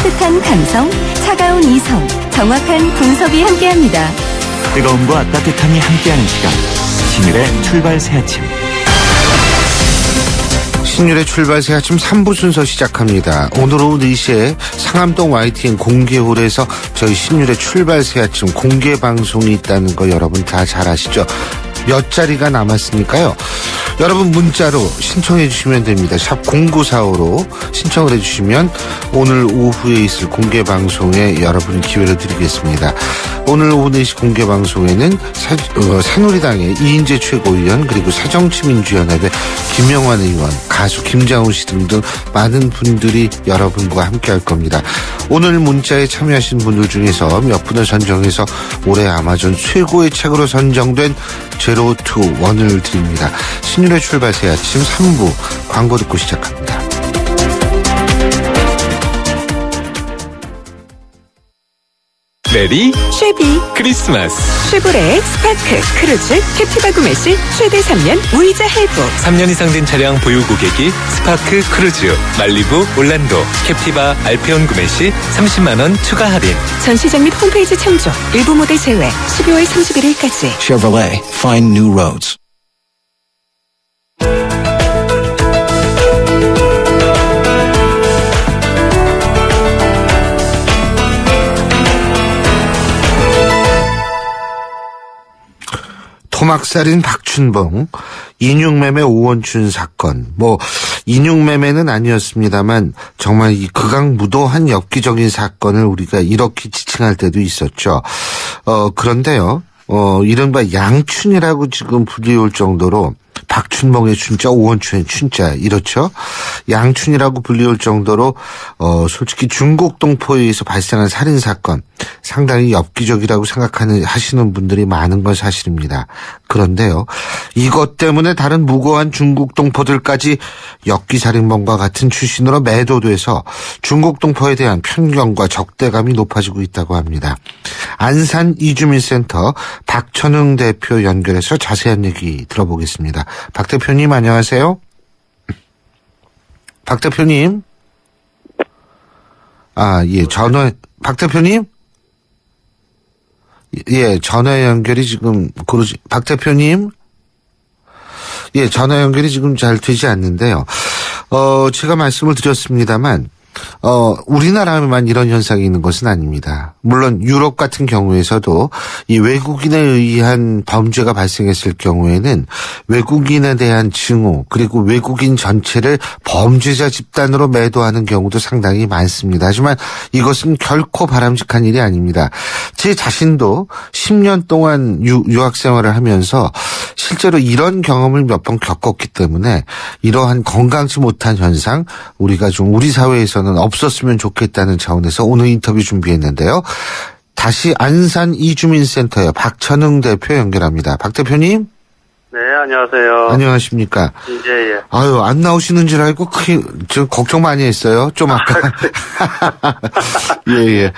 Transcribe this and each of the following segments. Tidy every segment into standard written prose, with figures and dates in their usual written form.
따뜻한 감성, 차가운 이성, 정확한 분석이 함께합니다. 뜨거움과 따뜻함이 함께하는 시간, 신율의 출발 새 아침. 신율의 출발 새 아침 3부 순서 시작합니다. 오늘 오후 4시에 상암동 YTN 공개홀에서 저희 신율의 출발 새 아침 공개 방송이 있다는 거 여러분 다 잘 아시죠? 몇 자리가 남았으니까요. 여러분 문자로 신청해 주시면 됩니다. 샵 0945로 신청을 해주시면 오늘 오후에 있을 공개 방송에 여러분 기회를 드리겠습니다. 오늘 오후 4시 공개 방송에는 새누리당의 이인재 최고위원 그리고 새정치민주연합의 김영환 의원, 가수 김장훈 씨 등등 많은 분들이 여러분과 함께 할 겁니다. 오늘 문자에 참여하신 분들 중에서 몇 분을 선정해서 올해 아마존 최고의 책으로 선정된 제로 투 원을 드립니다. 신율의 출발 새 아침 3부 광고 듣고 시작합니다. 메리 쉐비 크리스마스. 쉐보레 스파크 크루즈 캡티바 구매 시 최대 3년 무이자 할부. 3년 이상 된 차량 보유 고객이 스파크 크루즈, 말리부, 올란도, 캡티바, 알페온 구매 시 30만 원 추가 할인. 전시장 및 홈페이지 참조. 일부 모델 제외. 12월 31일까지. Chevrolet, find new roads. 토막살인 박춘봉, 인육매매 오원춘 사건. 인육매매는 아니었습니다만 정말 이 극악무도한 엽기적인 사건을 우리가 이렇게 지칭할 때도 있었죠. 그런데요, 이른바 양춘이라고 지금 불리울 정도로 박춘봉의 춘자, 오원춘의 춘자, 이렇죠. 양춘이라고 불리울 정도로 솔직히 중국 동포에서 발생한 살인 사건 상당히 엽기적이라고 하시는 분들이 많은 건 사실입니다. 그런데요, 이것 때문에 다른 무고한 중국 동포들까지 엽기살인범과 같은 출신으로 매도돼서 중국 동포에 대한 편견과 적대감이 높아지고 있다고 합니다. 안산 이주민센터 박천흥 대표 연결해서 자세한 얘기 들어보겠습니다. 박 대표님 안녕하세요. 박 대표님. 박 대표님? 예, 전화 연결이 지금 박 대표님? 예, 전화 연결이 지금 잘 되지 않는데요. 제가 말씀을 드렸습니다만, 우리나라에만 이런 현상이 있는 것은 아닙니다. 물론 유럽 같은 경우에서도 이 외국인에 의한 범죄가 발생했을 경우에는 외국인에 대한 증오 그리고 외국인 전체를 범죄자 집단으로 매도하는 경우도 상당히 많습니다. 하지만 이것은 결코 바람직한 일이 아닙니다. 제 자신도 10년 동안 유학 생활을 하면서 실제로 이런 경험을 몇 번 겪었기 때문에 이러한 건강치 못한 현상 우리가 좀 우리 사회에서는 없었으면 좋겠다는 차원에서 오늘 인터뷰 준비했는데요. 다시 안산 이주민센터의 박천흥 대표 연결합니다. 박 대표님? 네, 안녕하세요. 안녕하십니까? 예. 아유, 안 나오시는 줄 알고 좀 걱정 많이 했어요. 좀 아까. 예.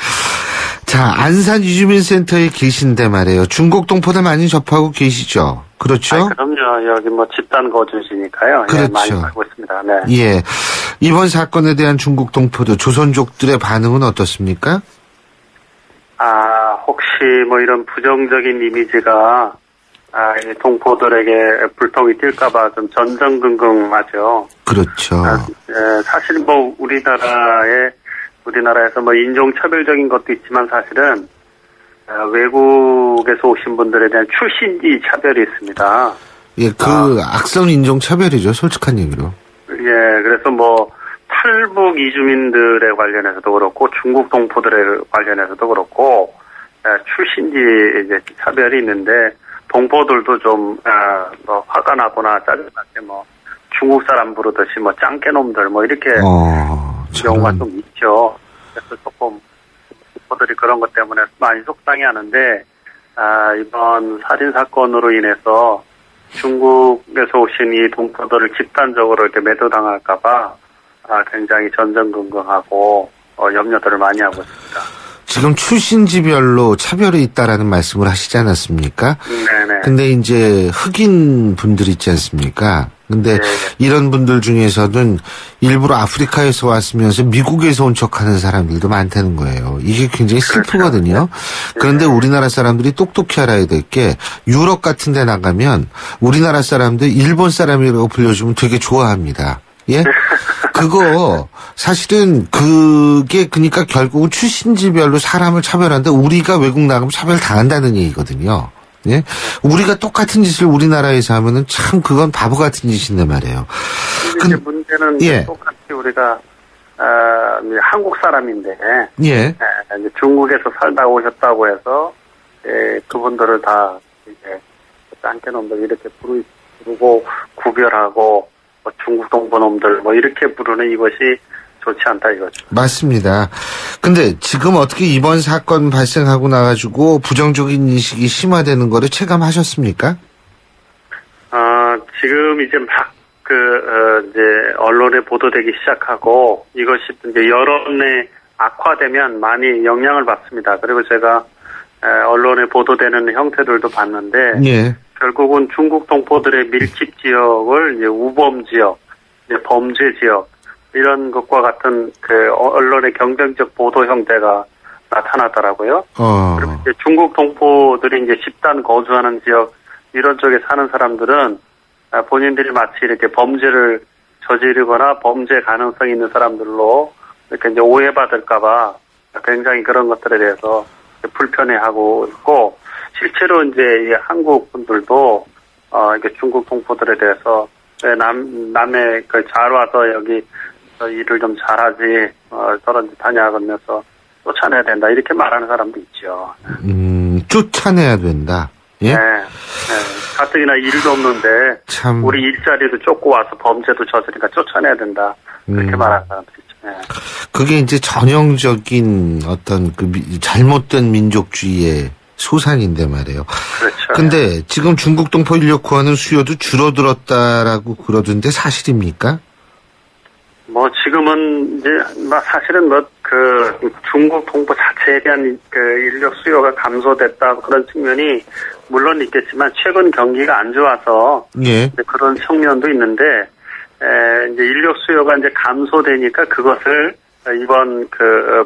자, 안산 이주민센터에 계신데 말이에요. 중국 동포들 많이 접하고 계시죠? 그렇죠? 그럼요. 여기 집단 거주시니까요. 그렇죠. 예, 많이 알고 있습니다. 네. 예. 이번 사건에 대한 중국 동포들, 조선족들의 반응은 어떻습니까? 혹시 이런 부정적인 이미지가 이 동포들에게 불통이 튈까봐 좀 전전긍긍하죠. 그렇죠. 사실 우리나라에서 인종차별적인 것도 있지만 사실은 외국에서 오신 분들에 대한 출신지 차별이 있습니다. 예, 악성 인종차별이죠. 솔직한 얘기로. 예, 그래서 탈북 이주민들에 관련해서도 그렇고 중국 동포들에 관련해서도 그렇고 출신지 이제 차별이 있는데 동포들도 좀 화가 나거나 짜증나게 중국 사람 부르듯이 짱깨놈들 이렇게 경우가 좀 있죠. 그래서 조금 동포들이 그런 것 때문에 많이 속상해하는데 이번 살인 사건으로 인해서 중국에서 오신 이 동포들을 집단적으로 이렇게 매도당할까봐 굉장히 전전긍긍하고 염려들을 많이 하고 있습니다. 지금 출신지별로 차별이 있다라는 말씀을 하시지 않았습니까? 네네. 근데 이제 흑인 분들 있지 않습니까? 근데 이런 분들 중에서는 일부러 아프리카에서 왔으면서 미국에서 온 척하는 사람들도 많다는 거예요. 이게 굉장히 슬프거든요. 그런데 우리나라 사람들이 똑똑히 알아야 될 게 유럽 같은 데 나가면 우리나라 사람들 일본 사람이라고 불려주면 되게 좋아합니다. 예? 그거 사실은 그게 그러니까 결국은 출신지별로 사람을 차별한다. 우리가 외국 나가면 차별 당한다는 얘기거든요. 예? 우리가 똑같은 짓을 우리나라에서 하면은 참 그건 바보 같은 짓인데 말이에요. 근데 문제는 똑같이 우리가 한국 사람인데 이제 중국에서 살다 오셨다고 해서 그분들을 다 이제 짱깨놈들 이렇게 부르고 구별하고 뭐 중국 동포놈들 뭐 이렇게 부르는 이것이 좋지 않다 이거죠. 맞습니다. 근데 지금 어떻게 이번 사건 발생하고 나가지고 부정적인 인식이 심화되는 거를 체감하셨습니까? 지금 이제 막 이제 언론에 보도되기 시작하고 이것이 이제 여론에 악화되면 많이 영향을 받습니다. 그리고 제가 언론에 보도되는 형태들도 봤는데 결국은 중국 동포들의 밀집 지역을 이제 우범 지역, 이제 범죄 지역 이런 것과 같은 그 언론의 경쟁적 보도 형태가 나타나더라고요. 그리고 이제 중국 동포들이 이제 집단 거주하는 지역 이런 쪽에 사는 사람들은 본인들이 마치 이렇게 범죄를 저지르거나 범죄 가능성이 있는 사람들로 이렇게 이제 오해받을까봐 굉장히 그런 것들에 대해서 불편해하고 있고 실제로 이제 이 한국 분들도 이게 중국 동포들에 대해서 남의 잘 와서 여기 일을 좀 잘하지 저런 짓 하냐 그러면서 쫓아내야 된다 이렇게 말하는 사람도 있죠. 쫓아내야 된다. 예? 네. 가뜩이나 일도 없는데 참 우리 일자리도 쫓고 와서 범죄도 저지르니까 쫓아내야 된다 그렇게 말하는 사람도 있죠. 네. 그게 이제 전형적인 어떤 그 잘못된 민족주의의 소산인데 말이에요. 그렇죠. 근데 지금 중국 동포 인력 구하는 수요도 줄어들었다라고 그러던데 사실입니까? 뭐 지금은 이제 사실은 중국 동포 자체에 대한 그 인력 수요가 감소됐다 그런 측면이 물론 있겠지만 최근 경기가 안 좋아서 그런 측면도 있는데 이제 인력 수요가 이제 감소되니까 그것을 이번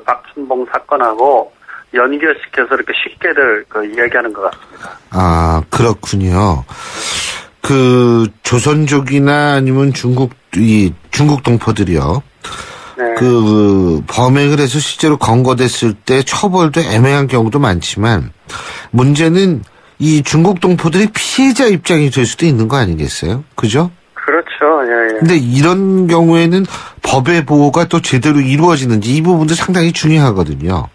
박춘봉 사건하고 연결시켜서 이렇게 쉽게들 이야기하는 것 같습니다. 아, 그렇군요. 조선족이나 아니면 중국 동포들이요. 네. 범행을 해서 실제로 검거됐을 때 처벌도 애매한 경우도 많지만 문제는 이 중국 동포들이 피해자 입장이 될 수도 있는 거 아니겠어요? 그죠? 그렇죠. 예. 근데 이런 경우에는 법의 보호가 또 제대로 이루어지는지 이 부분도 상당히 중요하거든요.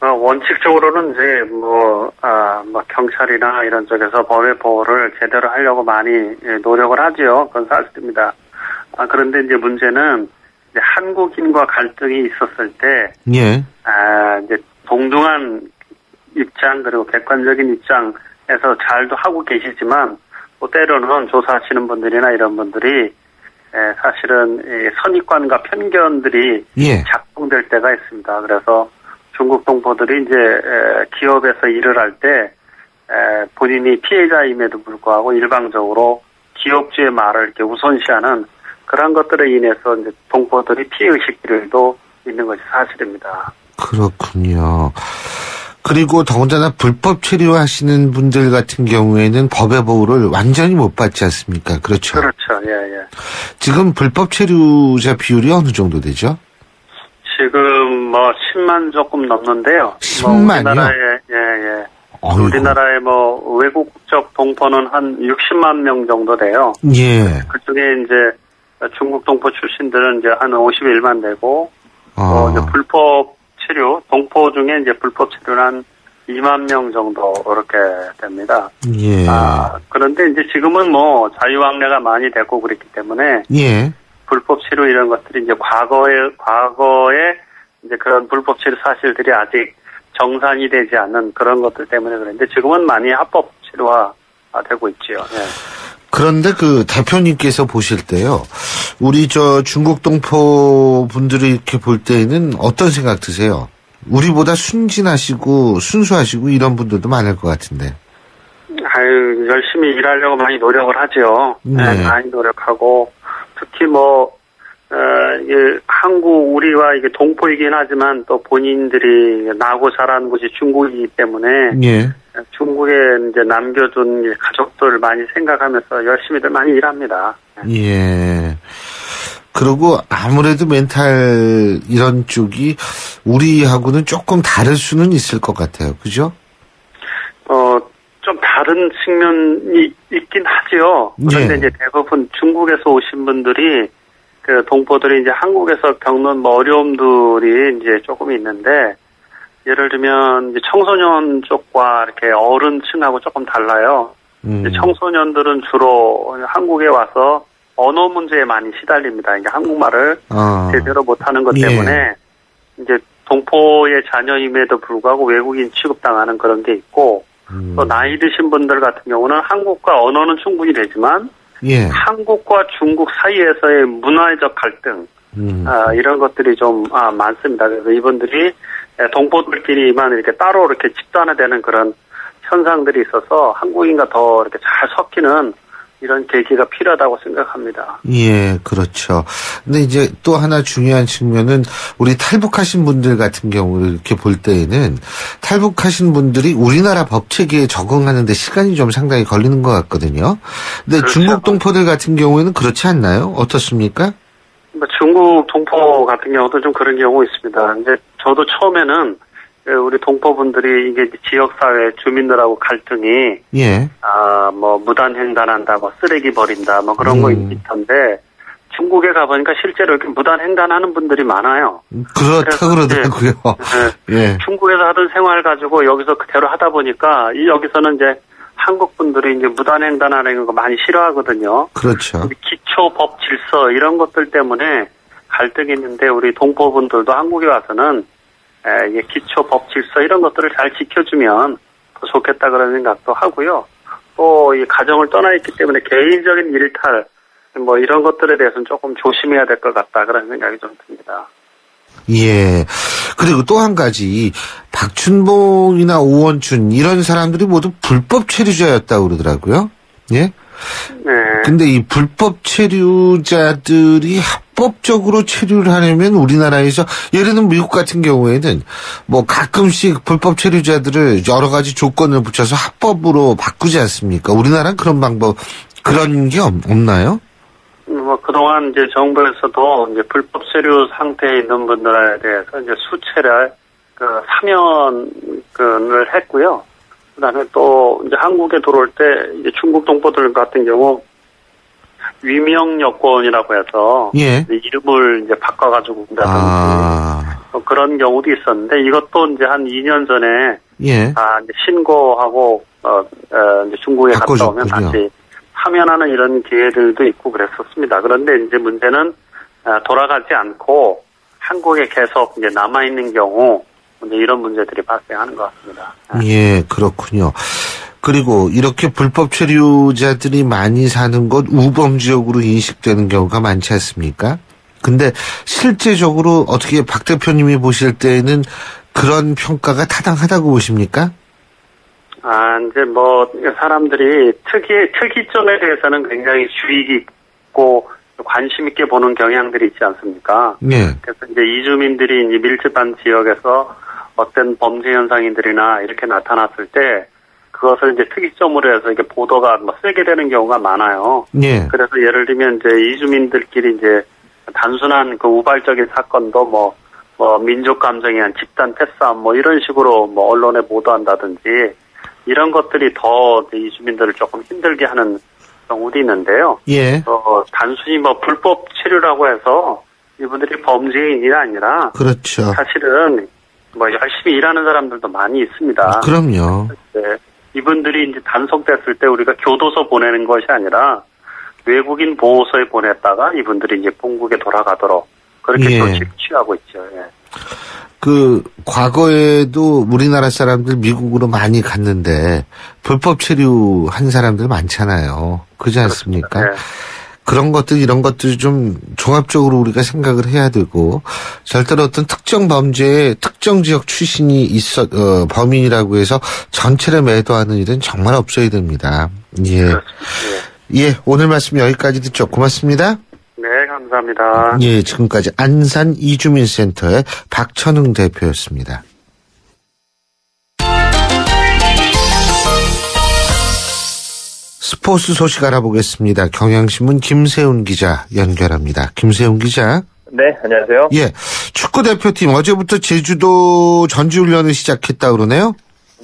원칙적으로는 이제 경찰이나 이런 쪽에서 법의 보호를 제대로 하려고 많이 노력을 하지요. 그건 사실입니다. 그런데 이제 문제는 이제 한국인과 갈등이 있었을 때, 이제 동등한 입장 그리고 객관적인 입장에서 잘도 하고 계시지만 또 때로는 조사하시는 분들이나 이런 분들이 사실은 선입관과 편견들이 작동될 때가 있습니다. 그래서 중국 동포들이 이제 기업에서 일을 할 때 본인이 피해자임에도 불구하고 일방적으로 기업주의 말을 이렇게 우선시하는 그런 것들에 인해서 이제 동포들이 피해 의식들도 있는 것이 사실입니다. 그렇군요. 그리고 더군다나 불법 체류하시는 분들 같은 경우에는 법의 보호를 완전히 못 받지 않습니까? 그렇죠. 그렇죠. 예. 지금 불법 체류자 비율이 어느 정도 되죠? 지금 10만 조금 넘는데요. 10만이요? 우리나라에 우리나라에 외국적 동포는 한 60만 명 정도 돼요. 예. 그중에 이제 중국 동포 출신들은 이제 한 51만 되고 이제 불법 체류 동포 중에 이제 불법 체류는 한 2만 명 정도 이렇게 됩니다. 예. 그런데 이제 지금은 자유왕래가 많이 됐고 그랬기 때문에 불법 체류 이런 것들이 이제 과거에 이제 그런 불법 체류 사실들이 아직 정산이 되지 않는 그런 것들 때문에 그런데 지금은 많이 합법 체류화 되고 있지요. 예. 그런데 대표님께서 보실 때요, 우리 중국 동포 분들이 이렇게 볼 때는 어떤 생각 드세요? 우리보다 순진하시고 순수하시고 이런 분들도 많을 것 같은데. 아유, 열심히 일하려고 많이 노력을 하죠. 네. 많이 노력하고, 특히 한국, 우리와 이게 동포이긴 하지만 또 본인들이 나고 자란 곳이 중국이기 때문에, 예. 중국에 이제 남겨둔 가족들 많이 생각하면서 열심히들 많이 일합니다. 예. 그리고 아무래도 멘탈 이런 쪽이 우리하고는 조금 다를 수는 있을 것 같아요. 그죠? 좀 다른 측면이 있긴 하죠. 그런데 예. 이제 대부분 중국에서 오신 분들이 그 동포들이 이제 한국에서 겪는 어려움들이 이제 조금 있는데, 예를 들면 이제 청소년 쪽과 이렇게 어른층하고 조금 달라요. 이제 청소년들은 주로 한국에 와서 언어 문제에 많이 시달립니다. 이게 한국말을 제대로 못하는 것 때문에 예. 이제 동포의 자녀임에도 불구하고 외국인 취급당하는 그런 게 있고, 또 나이 드신 분들 같은 경우는 한국과 언어는 충분히 되지만 예. 한국과 중국 사이에서의 문화적 갈등, 이런 것들이 좀 많습니다. 그래서 이분들이 동포들끼리만 이렇게 따로 이렇게 집단화되는 그런 현상들이 있어서 한국인과 더 이렇게 잘 섞이는 이런 계기가 필요하다고 생각합니다. 예, 그렇죠. 근데 이제 또 하나 중요한 측면은 우리 탈북하신 분들 같은 경우를 이렇게 볼 때에는 탈북하신 분들이 우리나라 법 체계에 적응하는 데 시간이 좀 상당히 걸리는 것 같거든요. 근데 그렇죠. 중국 동포들 같은 경우에는 그렇지 않나요? 어떻습니까? 중국 동포 같은 경우도 좀 그런 경우 있습니다. 이제 저도 처음에는 우리 동포분들이 이게 지역사회 주민들하고 갈등이, 예. 무단횡단한다, 쓰레기 버린다, 그런 거 있던데, 중국에 가보니까 실제로 이렇게 무단횡단하는 분들이 많아요. 그렇다 그러더라고요. 예. 중국에서 하던 생활 가지고 여기서 그대로 하다 보니까, 여기서는 이제 한국 분들이 이제 무단횡단하는 거 많이 싫어하거든요. 그렇죠. 기초 법 질서 이런 것들 때문에 갈등이 있는데, 우리 동포분들도 한국에 와서는 기초 법 질서 이런 것들을 잘 지켜주면 더 좋겠다 그런 생각도 하고요. 또 이 가정을 떠나 있기 때문에 개인적인 일탈 이런 것들에 대해서는 조금 조심해야 될 것 같다 그런 생각이 좀 듭니다. 예. 그리고 또 한 가지 박춘봉이나 오원춘 이런 사람들이 모두 불법 체류자였다고 그러더라고요. 예. 네. 근데 이 불법 체류자들이 합법적으로 체류를 하려면 우리나라에서 예를 들면 미국 같은 경우에는 가끔씩 불법 체류자들을 여러 가지 조건을 붙여서 합법으로 바꾸지 않습니까? 우리나라는 그런 방법 그런 게 없나요? 그동안 이제 정부에서도 이제 불법 체류 상태에 있는 분들에 대해서 이제 수차례 사면을 했고요. 그다음에 또 이제 한국에 들어올 때 이제 중국 동포들 같은 경우 위명 여권이라고 해서 예. 이름을 이제 바꿔가지고 온다든지 그런 경우도 있었는데 이것도 이제 한 2년 전에 예. 이제 신고하고 이제 중국에 갔다 오면 다시 사면하는 이런 기회들도 있고 그랬었습니다. 그런데 이제 문제는 돌아가지 않고 한국에 계속 이제 남아 있는 경우 이제 이런 문제들이 발생하는 것 같습니다. 예, 그렇군요. 그리고 이렇게 불법 체류자들이 많이 사는 곳 우범 지역으로 인식되는 경우가 많지 않습니까? 근데 실제적으로 어떻게 박 대표님이 보실 때에는 그런 평가가 타당하다고 보십니까? 이제 사람들이 특이점에 대해서는 굉장히 주의 깊고 관심 있게 보는 경향들이 있지 않습니까? 네. 그래서 이제 이주민들이 이제 밀집한 지역에서 어떤 범죄 현상들이나 이렇게 나타났을 때 그것을 이제 특이점으로 해서 이게 보도가 세게 되는 경우가 많아요. 네. 그래서 예를 들면 이제 이주민들끼리 이제 단순한 우발적인 사건도 민족 감정에 의한 집단 패싸움 이런 식으로 언론에 보도한다든지 이런 것들이 더 이주민들을 조금 힘들게 하는 경우도 있는데요. 예. 단순히 불법 체류라고 해서 이분들이 범죄인이 아니라 그렇죠. 사실은 열심히 일하는 사람들도 많이 있습니다. 그럼요. 네. 이분들이 이제 단속됐을 때 우리가 교도소 보내는 것이 아니라 외국인 보호소에 보냈다가 이분들이 이제 본국에 돌아가도록 그렇게 예. 조치를 취하고 있죠. 예. 과거에도 우리나라 사람들 미국으로 많이 갔는데 불법 체류한 사람들 많잖아요. 그렇지 않습니까? 네. 그런 것들 이런 것들 좀 종합적으로 우리가 생각을 해야 되고 절대로 어떤 특정 범죄의 특정 지역 출신이 범인이라고 해서 전체를 매도하는 일은 정말 없어야 됩니다. 예. 예, 오늘 말씀 여기까지 듣죠. 고맙습니다. 네, 감사합니다. 예, 지금까지 안산 이주민센터의 박천웅 대표였습니다. 스포츠 소식 알아보겠습니다. 경향신문 김세훈 기자 연결합니다. 김세훈 기자. 네, 안녕하세요. 예, 축구 대표팀 어제부터 제주도 전지훈련을 시작했다 그러네요.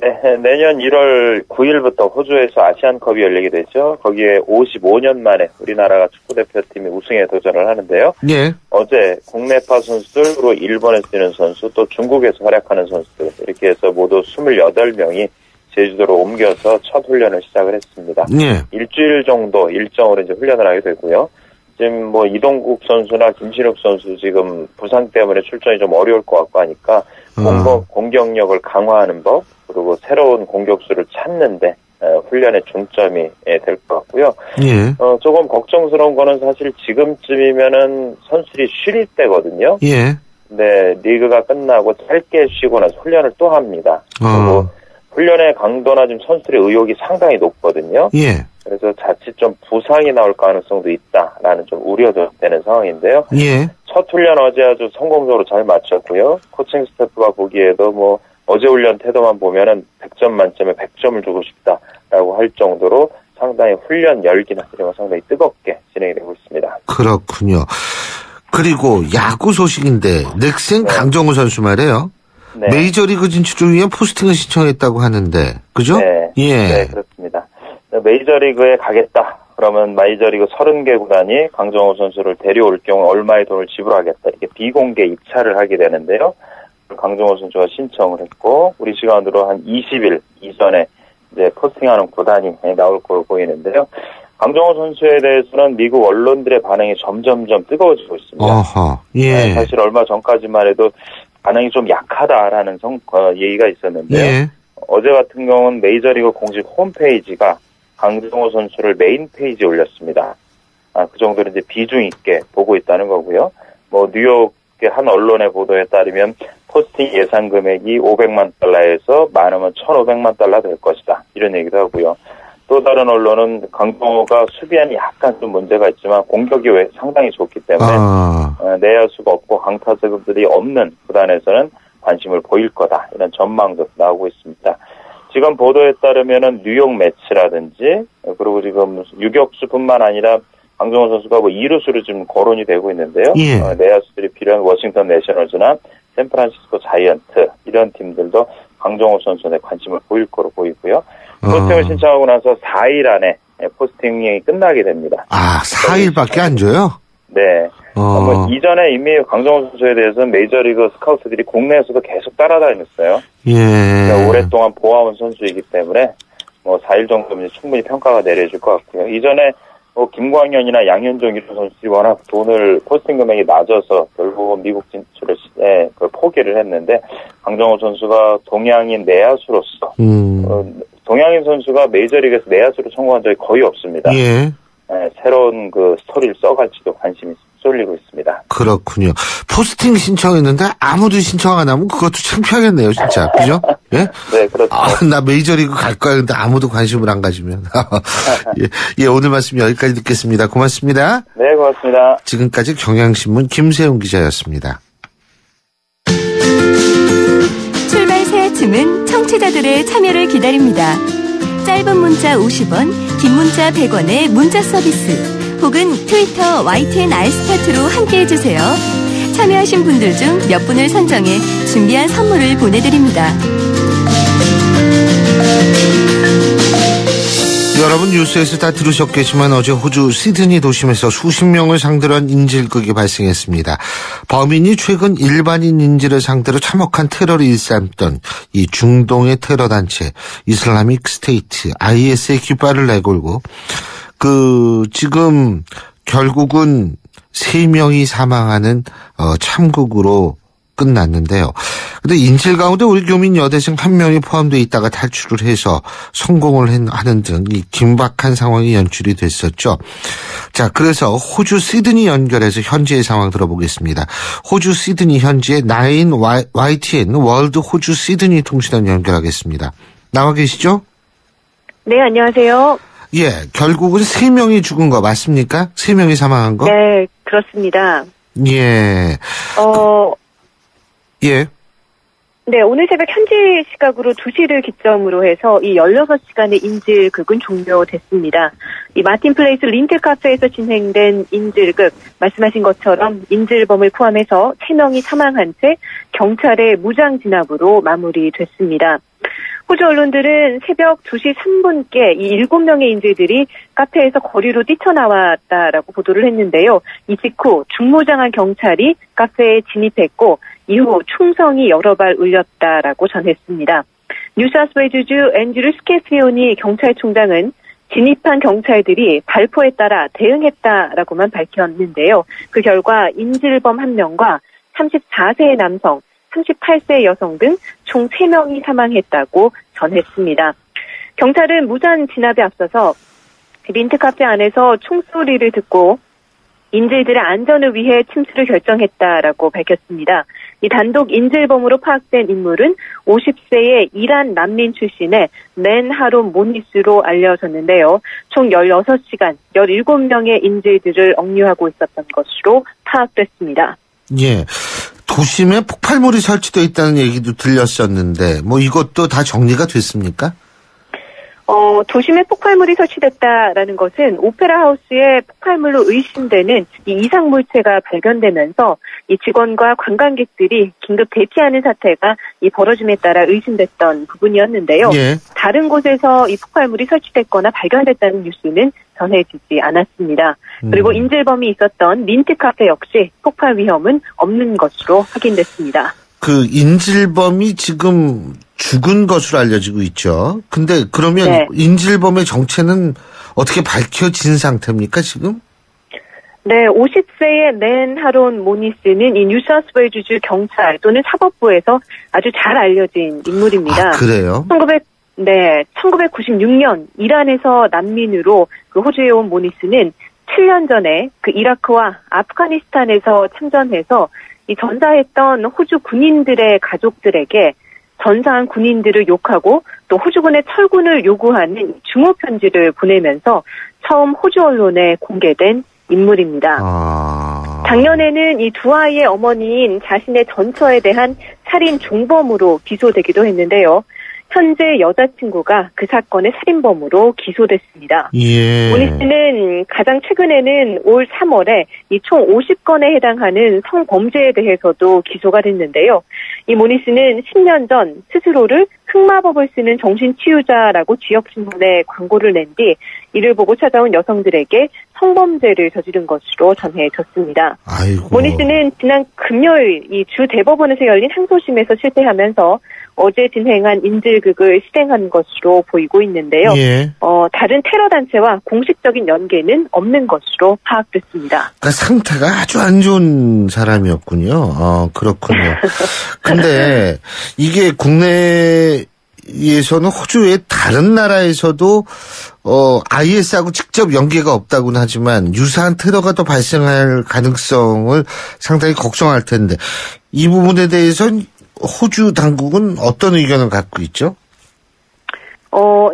네, 내년 1월 9일부터 호주에서 아시안컵이 열리게 되죠. 거기에 55년 만에 우리나라가 축구대표팀이 우승에 도전을 하는데요. 예. 어제 국내파 선수들, 그리고 일본에서 뛰는 선수, 또 중국에서 활약하는 선수들 이렇게 해서 모두 28명이 제주도로 옮겨서 첫 훈련을 시작을 했습니다. 예. 일주일 정도 일정으로 이제 훈련을 하게 되고요. 지금 뭐 이동국 선수나 김신욱 선수 지금 부상 때문에 출전이 좀 어려울 것 같고 하니까 공격력을 강화하는 법, 그리고 새로운 공격수를 찾는데 훈련의 중점이 될 것 같고요. 예. 조금 걱정스러운 거는 사실 지금쯤이면은 선수들이 쉴 때거든요. 예. 네, 리그가 끝나고 짧게 쉬고 나서 훈련을 또 합니다. 그리고 훈련의 강도나 지금 선수들의 의욕이 상당히 높거든요. 예. 그래서 자칫 좀 부상이 나올 가능성도 있다라는 좀 우려도 되는 상황인데요. 예. 첫 훈련 어제 아주 성공적으로 잘 마쳤고요. 코칭 스태프가 보기에도 뭐 어제 훈련 태도만 보면은 100점 만점에 100점을 주고 싶다라고 할 정도로 상당히 훈련 열기나 이런 거 상당히 뜨겁게 진행이 되고 있습니다. 그렇군요. 그리고 야구 소식인데 넥센 강정호 선수 말이에요. 네. 메이저리그 진출을 위한 포스팅을 신청했다고 하는데, 그죠? 네. 예. 네, 그렇습니다. 메이저리그에 가겠다. 그러면 메이저리그 30개 구단이 강정호 선수를 데려올 경우 얼마의 돈을 지불하겠다. 이렇게 비공개 입찰을 하게 되는데요. 강정호 선수가 신청을 했고, 우리 시간으로 한 20일 이전에 이제 포스팅하는 구단이 나올 걸로 보이는데요. 강정호 선수에 대해서는 미국 언론들의 반응이 점점점 뜨거워지고 있습니다. 어허. 예. 네, 사실 얼마 전까지만 해도 반응이 좀 약하다라는 얘기가 있었는데요. 예. 어제 같은 경우는 메이저리그 공식 홈페이지가 강정호 선수를 메인 페이지에 올렸습니다. 그 정도로 이제 비중 있게 보고 있다는 거고요. 뭐 뉴욕의 한 언론의 보도에 따르면 포스팅 예상 금액이 500만 달러에서 많으면 1,500만 달러 될 것이다. 이런 얘기도 하고요. 또 다른 언론은 강정호가 수비안이 약간 좀 문제가 있지만 공격이 상당히 좋기 때문에 내야수가 없고 강타자들이 없는 구단에서는 관심을 보일 거다. 이런 전망도 나오고 있습니다. 지금 보도에 따르면은 뉴욕 매치라든지 그리고 지금 유격수뿐만 아니라 강정호 선수가 뭐 2루수로 지금 거론이 되고 있는데요. 예. 내야수들이 필요한 워싱턴 내셔널즈나 샌프란시스코 자이언트 이런 팀들도 강정호 선수에 관심을 보일 거로 보이고요. 포스팅을 신청하고 나서 4일 안에 포스팅이 끝나게 됩니다. 4일밖에 안 줘요? 네. 이전에 이미 강정호 선수에 대해서는 메이저리그 스카우트들이 국내에서도 계속 따라다녔어요. 예. 그러니까 오랫동안 보아온 선수이기 때문에 뭐 4일 정도면 충분히 평가가 내려질 것 같고요. 이전에 뭐 김광현이나 양현종 이런 선수들이 워낙 돈을 포스팅 금액이 낮아서 결국은 미국 진출을 포기를 했는데 강정호 선수가 동양인 내야수로서 동양인 선수가 메이저리그에서 내야수로 성공한 적이 거의 없습니다. 예. 네, 새로운 그 스토리를 써갈지도 관심이 쏠리고 있습니다. 그렇군요. 포스팅 신청했는데 아무도 신청 안 하면 그것도 창피하겠네요, 진짜. 그죠? 예? 네, 그렇죠. 나 메이저리그 갈 거야. 근데 아무도 관심을 안 가지면. 예, 오늘 말씀 여기까지 듣겠습니다. 고맙습니다. 네, 고맙습니다. 지금까지 경향신문 김세훈 기자였습니다. 출발 새 아침은 청취자들의 참여를 기다립니다. 짧은 문자 50원, 긴 문자 100원의 문자 서비스 혹은 트위터 YTN 알스타트로 함께해주세요. 참여하신 분들 중 몇 분을 선정해 준비한 선물을 보내드립니다. 여러분 뉴스에서 다 들으셨겠지만 어제 호주 시드니 도심에서 수십 명을 상대로 한 인질극이 발생했습니다. 범인이 최근 일반인 인질을 상대로 참혹한 테러를 일삼던 이 중동의 테러 단체 이슬라믹 스테이트 IS의 깃발을 내걸고 지금 결국은 3명이 사망하는 참극으로 끝났는데요. 근데 인질 가운데 우리 교민 여대생 한 명이 포함되어 있다가 탈출을 해서 성공을 하는 등 이 긴박한 상황이 연출이 됐었죠. 자, 그래서 호주 시드니 연결해서 현지의 상황 들어보겠습니다. 호주 시드니 현지의 9YTN 월드 호주 시드니 통신원 연결하겠습니다. 나와 계시죠? 네, 안녕하세요. 예, 결국은 3명이 죽은 거 맞습니까? 3명이 사망한 거? 네, 그렇습니다. 예. 예. 네, 오늘 새벽 현지 시각으로 2시를 기점으로 해서 이 16시간의 인질극은 종료됐습니다. 이 마틴 플레이스 린트 카페에서 진행된 인질극, 말씀하신 것처럼 인질범을 포함해서 3명이 사망한 채 경찰의 무장 진압으로 마무리됐습니다. 호주 언론들은 새벽 2시 3분께 이 7명의 인질들이 카페에서 거리로 뛰쳐나왔다라고 보도를 했는데요. 이 직후 중무장한 경찰이 카페에 진입했고 이후 총성이 여러 발 울렸다라고 전했습니다. 뉴사우스웨일즈주 앤드류 스케피오니 경찰총장은 진입한 경찰들이 발포에 따라 대응했다라고만 밝혔는데요. 그 결과 인질범 1명과 34세의 남성, 38세 여성 등 총 3명이 사망했다고 전했습니다. 경찰은 무장 진압에 앞서서 린트 카페 안에서 총소리를 듣고 인질들의 안전을 위해 침수를 결정했다라고 밝혔습니다. 이 단독 인질범으로 파악된 인물은 50세의 이란 난민 출신의 맨 하론 모니스로 알려졌는데요. 총 16시간 17명의 인질들을 억류하고 있었던 것으로 파악됐습니다. 예. 도심에 폭발물이 설치되어 있다는 얘기도 들렸었는데 뭐 이것도 다 정리가 됐습니까? 도심에 폭발물이 설치됐다라는 것은 오페라 하우스에 폭발물로 의심되는 이 이상 물체가 발견되면서 이 직원과 관광객들이 긴급 대피하는 사태가 이 벌어짐에 따라 의심됐던 부분이었는데요. 예. 다른 곳에서 이 폭발물이 설치됐거나 발견됐다는 뉴스는 전해지지 않았습니다. 그리고 인질범이 있었던 린트 카페 역시 폭발 위험은 없는 것으로 확인됐습니다. 그 인질범이 지금 죽은 것으로 알려지고 있죠. 근데 그러면 네. 인질범의 정체는 어떻게 밝혀진 상태입니까, 지금? 네, 50세의 맨 하론 모니스는 이 뉴사우스웨일즈주 경찰 또는 사법부에서 아주 잘 알려진 인물입니다. 아, 그래요? 1996년 이란에서 난민으로 그 호주에 온 모니스는 7년 전에 그 이라크와 아프가니스탄에서 참전해서 이 전사했던 호주 군인들의 가족들에게 전사한 군인들을 욕하고 또 호주군의 철군을 요구하는 증오 편지를 보내면서 처음 호주 언론에 공개된 인물입니다. 작년에는 이 두 아이의 어머니인 자신의 전처에 대한 살인 종범으로 기소되기도 했는데요. 현재 여자친구가 그 사건의 살인범으로 기소됐습니다. 예. 모니스는 가장 최근에는 올 3월에 이 총 50건에 해당하는 성범죄에 대해서도 기소가 됐는데요. 이 모니스는 10년 전 스스로를 흑마법을 쓰는 정신치유자라고 지역신문에 광고를 낸 뒤 이를 보고 찾아온 여성들에게 성범죄를 저지른 것으로 전해졌습니다. 아이고. 모니스는 지난 금요일 이 주 대법원에서 열린 항소심에서 실패하면서 어제 진행한 인질극을 실행한 것으로 보이고 있는데요. 예. 다른 테러 단체와 공식적인 연계는 없는 것으로 파악됐습니다. 그러니까 상태가 아주 안 좋은 사람이었군요. 그렇군요. 근데 이게 국내에서는 호주의 다른 나라에서도 IS하고 직접 연계가 없다고는 하지만 유사한 테러가 더 발생할 가능성을 상당히 걱정할 텐데 이 부분에 대해서는 호주 당국은 어떤 의견을 갖고 있죠?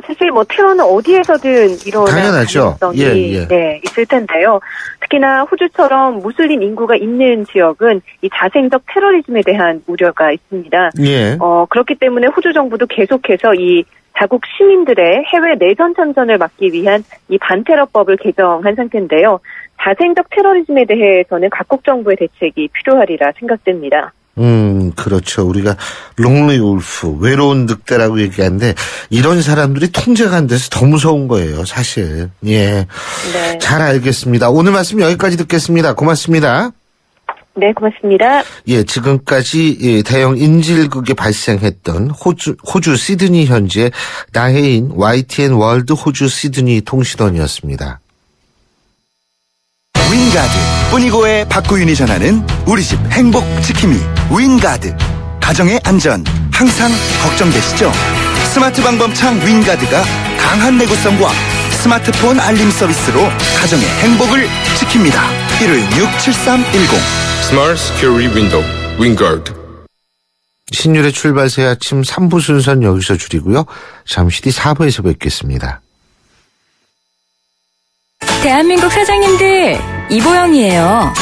사실 테러는 어디에서든 일어날 당연하죠. 가능성이 네, 있을 텐데요. 특히나 호주처럼 무슬림 인구가 있는 지역은 이 자생적 테러리즘에 대한 우려가 있습니다. 예. 그렇기 때문에 호주 정부도 계속해서 이 자국 시민들의 해외 내전 참전을 막기 위한 이 반테러법을 개정한 상태인데요. 자생적 테러리즘에 대해서는 각국 정부의 대책이 필요하리라 생각됩니다. 그렇죠. 우리가 롱리 울프, 외로운 늑대라고 얘기하는데 이런 사람들이 통제가 안 돼서 더 무서운 거예요, 사실. 예. 네. 잘 알겠습니다. 오늘 말씀 여기까지 듣겠습니다. 고맙습니다. 네, 고맙습니다. 예, 지금까지 대형 인질극이 발생했던 호주 시드니 현지의 나혜인 YTN 월드 호주 시드니 통신원이었습니다. 윙가드 뿌니고의 박구윤이 전하는 우리집 행복지킴이 윙가드 가정의 안전 항상 걱정되시죠? 스마트 방범창 윙가드가 강한 내구성과 스마트폰 알림 서비스로 가정의 행복을 지킵니다. 116-7310 Smart Security Window, 윙가드. 신율의 출발새 아침 3부 순서는 여기서 줄이고요. 잠시 뒤 4부에서 뵙겠습니다. 대한민국 사장님들, 이보영이에요.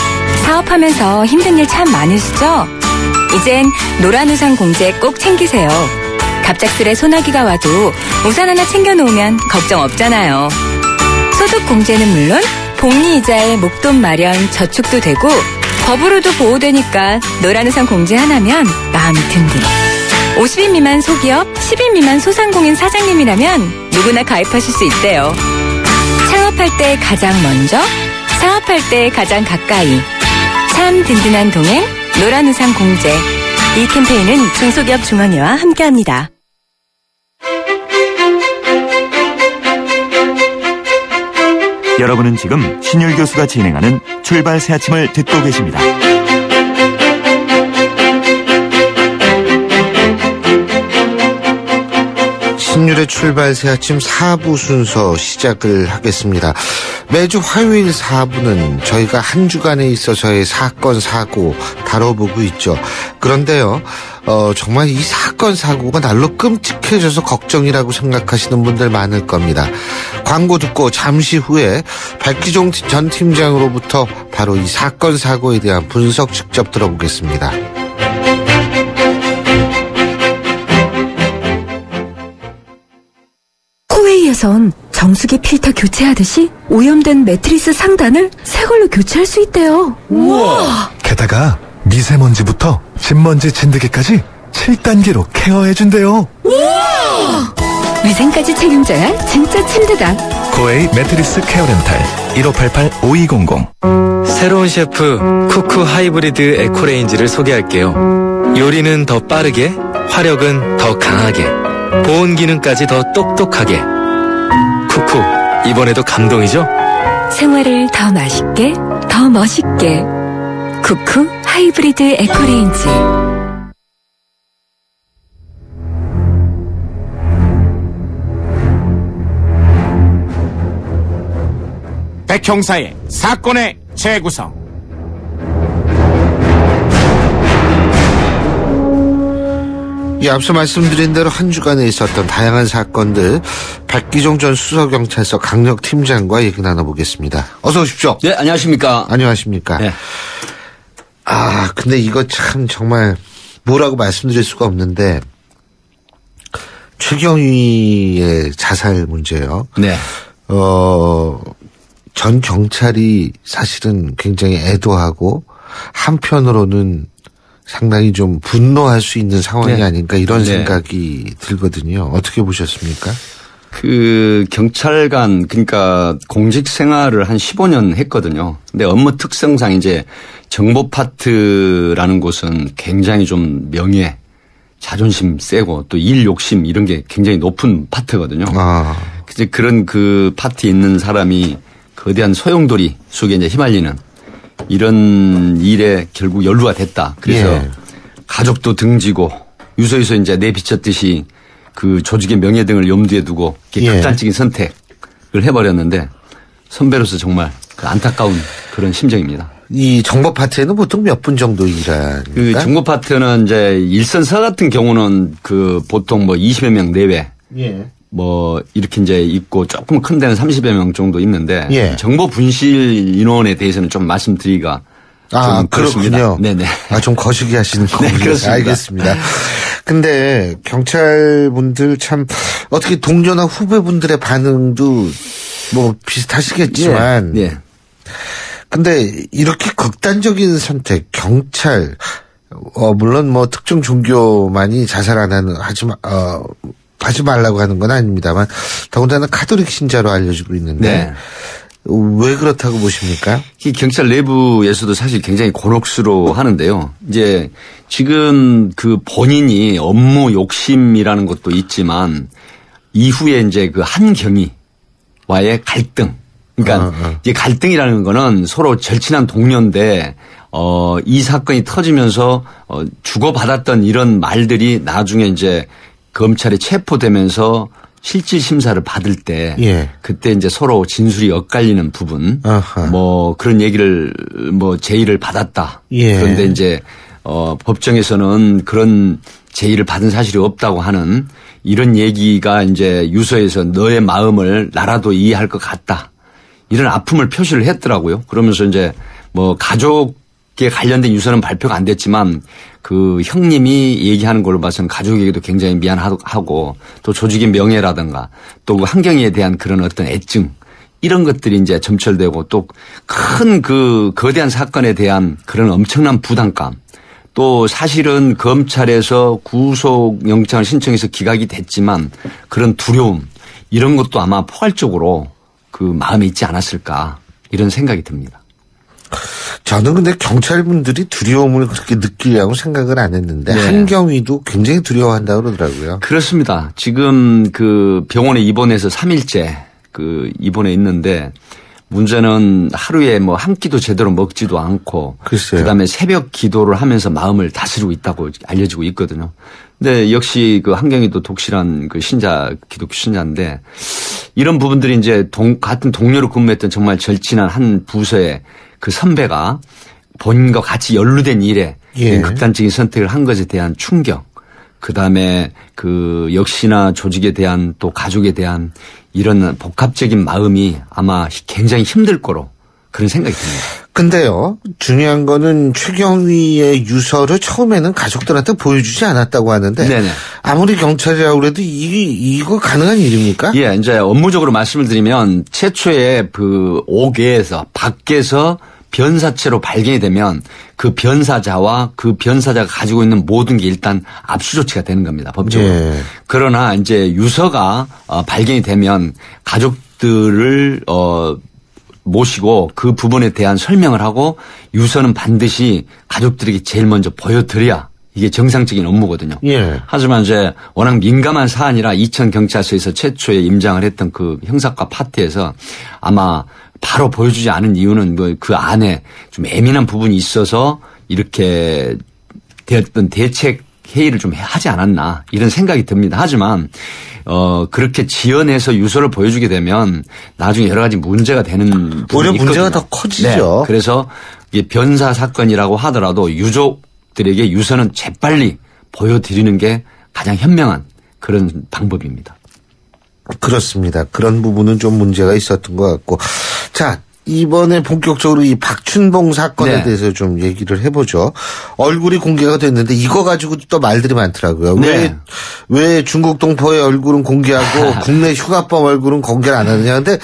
사업하면서 힘든 일 참 많으시죠? 이젠 노란 우산 공제 꼭 챙기세요. 갑작스레 소나기가 와도 우산 하나 챙겨놓으면 걱정 없잖아요. 소득 공제는 물론 복리 이자에 목돈 마련 저축도 되고 법으로도 보호되니까 노란 우산 공제 하나면 마음이 든든. 50인 미만 소기업, 10인 미만 소상공인 사장님이라면 누구나 가입하실 수 있대요. 창업할 때 가장 먼저, 사업할 때 가장 가까이. 참 든든한 동행, 노란 우산 공제. 이 캠페인은 중소기업 중앙회와 함께합니다. 여러분은 지금 신율 교수가 진행하는 출발 새 아침을 듣고 계십니다. 신율의 출발 새 아침 4부 순서 시작을 하겠습니다. 매주 화요일 4부는 저희가 한 주간에 있어서의 사건, 사고 다뤄보고 있죠. 그런데요, 정말 이 사건, 사고가 날로 끔찍해져서 걱정이라고 생각하시는 분들 많을 겁니다. 광고 듣고 잠시 후에 백기종 전 팀장으로부터 바로 이 사건, 사고에 대한 분석 직접 들어보겠습니다. 코웨이에선 정수기 필터 교체하듯이 오염된 매트리스 상단을 새 걸로 교체할 수 있대요. 우와! 게다가 미세먼지부터 진먼지 진드기까지 7단계로 케어해준대요. 우와! 위생까지 책임져야 진짜 침대다. 코웨이 매트리스 케어 렌탈 1588-5200. 새로운 셰프 쿠쿠 하이브리드 에코레인지를 소개할게요. 요리는 더 빠르게, 화력은 더 강하게, 보온 기능까지 더 똑똑하게. 쿠쿠, 이번에도 감동이죠? 생활을 더 맛있게, 더 멋있게. 쿠쿠 하이브리드 에코레인지. 백형사의 사건의 재구성. 앞서 말씀드린 대로 한 주간에 있었던 다양한 사건들, 백기종 전 수서경찰서 강력팀장과 얘기 나눠보겠습니다. 어서 오십시오. 네, 안녕하십니까. 안녕하십니까. 네. 근데 이거 참 정말 뭐라고 말씀드릴 수가 없는데, 최경희의 자살 문제요. 네. 전 경찰이 사실은 굉장히 애도하고, 한편으로는 상당히 좀 분노할 수 있는 상황이 네. 아닌가 이런 네. 생각이 들거든요. 어떻게 보셨습니까? 경찰관, 그러니까 공직 생활을 한 15년 했거든요. 근데 업무 특성상 이제 정보 파트라는 곳은 굉장히 좀 명예, 자존심 세고 또 일 욕심 이런 게 굉장히 높은 파트거든요. 이제 그런 그 파트에 있는 사람이 거대한 소용돌이 속에 이제 휘말리는 이런 일에 결국 연루가 됐다. 그래서 예. 가족도 등지고 유서에서 이제 내비쳤듯이 그 조직의 명예 등을 염두에 두고 예. 극단적인 선택을 해버렸는데 선배로서 정말 그 안타까운 그런 심정입니다. 이 정보 파트에는 보통 몇 분 정도 일하니까? 그 정보 파트는 이제 일선서 같은 경우는 그 보통 뭐 20여 명 내외. 예. 뭐 이렇게 이제 있고 조금 큰 데는 30여 명 정도 있는데 예. 정보 분실 인원에 대해서는 좀 말씀드리기가 좀 그렇습니다. 그렇군요. 네네. 좀 거시기 하시는 거군요. 네, 그렇습니다. 알겠습니다. 근데 경찰분들 참 어떻게 동료나 후배분들의 반응도 뭐 비슷하시겠지만 예. 근데 이렇게 극단적인 선택, 경찰, 물론 뭐 특정 종교만이 자살 안 하는, 하지 말라고 하는 건 아닙니다만, 더군다나 카톨릭 신자로 알려지고 있는데, 네. 왜 그렇다고 보십니까? 이 경찰 내부에서도 사실 굉장히 곤혹스러워 하는데요. 이제 지금 그 본인이 업무 욕심이라는 것도 있지만, 이후에 이제 그 한경위와의 갈등. 그러니까 이제 갈등이라는 거는 서로 절친한 동료인데 이 사건이 터지면서 주고받았던 이런 말들이 나중에 이제 검찰에 체포되면서 실질 심사를 받을 때 예. 그때 이제 서로 진술이 엇갈리는 부분 아하. 뭐 그런 얘기를 뭐 제의를 받았다. 예. 그런데 이제 법정에서는 그런 제의를 받은 사실이 없다고 하는 이런 얘기가 이제 유서에서 너의 마음을 나라도 이해할 것 같다. 이런 아픔을 표시를 했더라고요. 그러면서 이제 뭐 가족에 관련된 유서는 발표가 안 됐지만 그 형님이 얘기하는 걸로 봐서는 가족에게도 굉장히 미안하고 또 조직의 명예라든가 또 그 환경에 대한 그런 어떤 애증 이런 것들이 이제 점철되고 또 큰 그 거대한 사건에 대한 그런 엄청난 부담감 또 사실은 검찰에서 구속영장을 신청해서 기각이 됐지만 그런 두려움 이런 것도 아마 포괄적으로 그 마음에 있지 않았을까 이런 생각이 듭니다. 저는 근데 경찰분들이 두려움을 그렇게 느끼려고 생각을 안 했는데 네. 한경위도 굉장히 두려워한다고 그러더라고요. 그렇습니다. 지금 그 병원에 입원해서 3일째 그 입원해 있는데 문제는 하루에 뭐 한 끼도 제대로 먹지도 않고 글쎄요. 그다음에 새벽 기도를 하면서 마음을 다스리고 있다고 알려지고 있거든요. 근데 역시 그 한경위도 독실한 그 신자 기독교 신자인데 이런 부분들이 이제 같은 동료로 근무했던 정말 절친한 한 부서의 그 선배가 본인과 같이 연루된 일에 예. 극단적인 선택을 한 것에 대한 충격 그다음에 그 역시나 조직에 대한 또 가족에 대한 이런 복합적인 마음이 아마 굉장히 힘들 거로 그런 생각이 듭니다. 근데요, 중요한 거는 최경위의 유서를 처음에는 가족들한테 보여주지 않았다고 하는데 네네. 아무리 경찰이라고 그래도 이거 가능한 일입니까? 예, 이제 업무적으로 말씀을 드리면 최초의 그 옥외에서 밖에서 변사체로 발견이 되면 그 변사자와 그 변사자가 가지고 있는 모든 게 일단 압수 조치가 되는 겁니다. 법적으로. 예. 그러나 이제 유서가 발견이 되면 가족들을 모시고 그 부분에 대한 설명을 하고 유서는 반드시 가족들에게 제일 먼저 보여드려야 이게 정상적인 업무거든요. 예. 하지만 이제 워낙 민감한 사안이라 이천 경찰서에서 최초에 임장을 했던 그 형사과 파트에서 아마 바로 보여주지 않은 이유는 뭐 그 안에 좀 예민한 부분이 있어서 이렇게 어떤 대책 회의를 좀 하지 않았나 이런 생각이 듭니다. 하지만 그렇게 지연해서 유서를 보여주게 되면 나중에 여러 가지 문제가 되는 부분이 오히려 있거든요. 문제가 더 커지죠. 네. 그래서 이게 변사 사건이라고 하더라도 유족들에게 유서는 재빨리 보여드리는 게 가장 현명한 그런 방법입니다. 그렇습니다. 그런 부분은 좀 문제가 있었던 것 같고. 자, 이번에 본격적으로 이 박춘봉 사건에 네. 대해서 좀 얘기를 해보죠. 얼굴이 공개가 됐는데 이거 가지고 또 말들이 많더라고요. 네. 왜 중국 동포의 얼굴은 공개하고 국내 휴가범 얼굴은 공개를 안 하느냐. 근데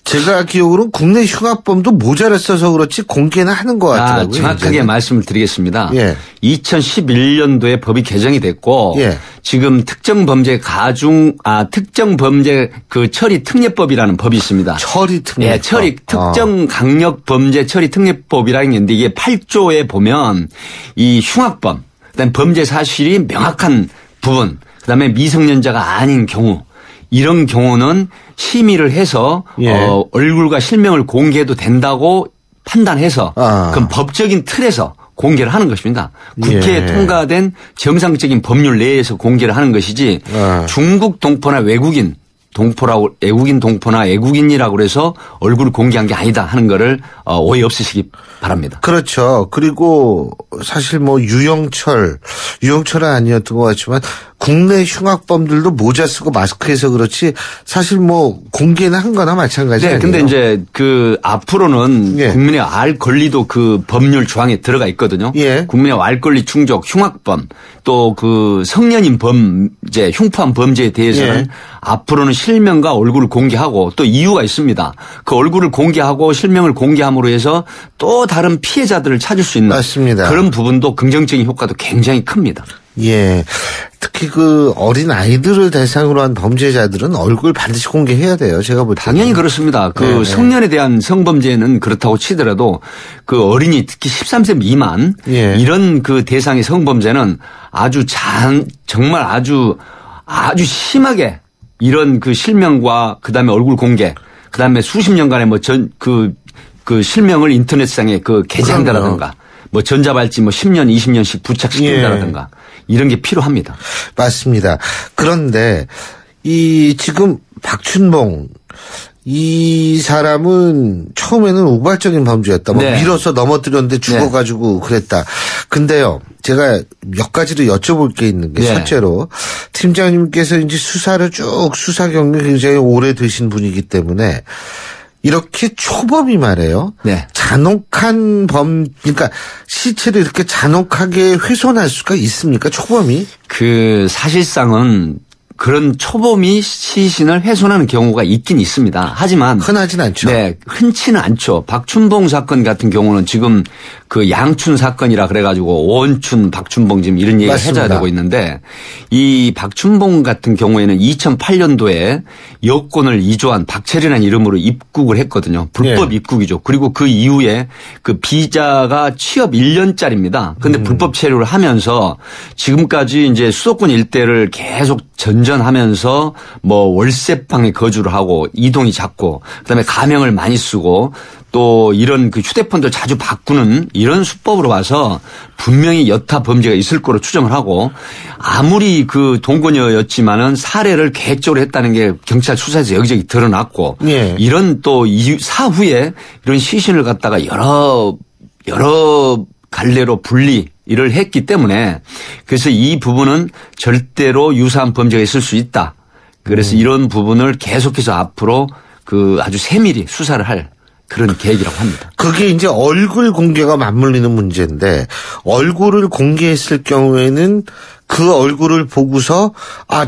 제가 기억으로는 국내 휴가범도 모자랐어서 그렇지 공개는 하는 것 같더라고요. 정확하게 이제는. 말씀을 드리겠습니다. 예. 2011년도에 법이 개정이 됐고 예. 지금 특정 범죄 그 처리 특례법이라는 법이 있습니다. 처리 특례법. 예, 처리 특정 강력 범죄 처리 특례법이라는 게 있는데 이게 8조에 보면 이 흉악범, 그다음에 범죄 사실이 명확한 부분, 그다음에 미성년자가 아닌 경우 이런 경우는 심의를 해서 예. 얼굴과 실명을 공개해도 된다고 판단해서 그럼 법적인 틀에서 공개를 하는 것입니다. 국회에 예. 통과된 정상적인 법률 내에서 공개를 하는 것이지 중국 동포나 외국인 동포나 애국인이라고 해서 얼굴을 공개한 게 아니다 하는 거를 오해 없으시기 바랍니다. 그렇죠. 그리고 사실 뭐 유영철은 아니었던 것 같지만 국내 흉악범들도 모자 쓰고 마스크해서 그렇지 사실 뭐 공개는 한 거나 마찬가지예요. 네, 근데 이제 그 앞으로는 예. 국민의 알 권리도 그 법률 조항에 들어가 있거든요. 예. 국민의 알 권리 충족, 흉악범, 또 그 성년인 범죄, 흉포한 범죄에 대해서는 예. 앞으로는 실명과 얼굴을 공개하고 또 이유가 있습니다. 그 얼굴을 공개하고 실명을 공개함으로 해서 또 다른 피해자들을 찾을 수 있는 맞습니다. 그런 부분도 긍정적인 효과도 굉장히 큽니다. 예. 특히 그 어린 아이들을 대상으로 한 범죄자들은 얼굴 반드시 공개해야 돼요. 제가 볼 때. 당연히 그렇습니다. 그 네. 성년에 대한 성범죄는 그렇다고 치더라도 그 어린이 특히 13세 미만 예. 이런 그 대상의 성범죄는 정말 아주 심하게 이런 그 실명과 그다음에 얼굴 공개 그다음에 수십 년간의 뭐 그 실명을 인터넷상에 그 게재한다라든가 뭐 전자발찌 뭐 10년, 20년씩 부착시킨다라든가 이런 게 필요합니다. 맞습니다. 그런데 지금 박춘봉 이 사람은 처음에는 우발적인 범죄였다. 뭐 밀어서 넘어뜨렸는데 죽어가지고 그랬다. 근데요, 제가 몇 가지로 여쭤볼 게 있는 게 첫째로 팀장님께서 이제 수사를 쭉 수사 경력이 굉장히 오래되신 분이기 때문에 이렇게 초범이 말이에요. 잔혹한 그러니까 시체를 이렇게 잔혹하게 훼손할 수가 있습니까? 초범이? 사실상은 그런 초범이 시신을 훼손하는 경우가 있긴 있습니다. 하지만 흔하진 않죠. 네, 흔치는 않죠. 박춘봉 사건 같은 경우는 지금 그 양춘 사건이라 그래가지고 오원춘, 박춘봉 지금 이런 얘기가 해줘야 되고 있는데 이 박춘봉 같은 경우에는 2008년도에 여권을 이조한 박철이라는 이름으로 입국을 했거든요. 불법 입국이죠. 그리고 그 이후에 그 비자가 취업 1년짜리입니다. 그런데 불법 체류를 하면서 지금까지 이제 수도권 일대를 계속 전전하면서 뭐 월세방에 거주를 하고 이동이 잦고 그다음에 가명을 많이 쓰고 또 이런 그 휴대폰도 자주 바꾸는 이런 수법으로 봐서 분명히 여타 범죄가 있을 거로 추정을 하고 아무리 그 동거녀였지만은 살해를 계획적으로 했다는 게 경찰 수사에서 여기저기 드러났고 이런 또 사후에 이런 시신을 갖다가 여러 갈래로 분리를 했기 때문에 그래서 이 부분은 절대로 유사한 범죄가 있을 수 있다. 그래서 이런 부분을 계속해서 앞으로 아주 세밀히 수사를 할 그런 계획이라고 합니다. 그게 이제 얼굴 공개가 맞물리는 문제인데 얼굴을 공개했을 경우에는 그 얼굴을 보고서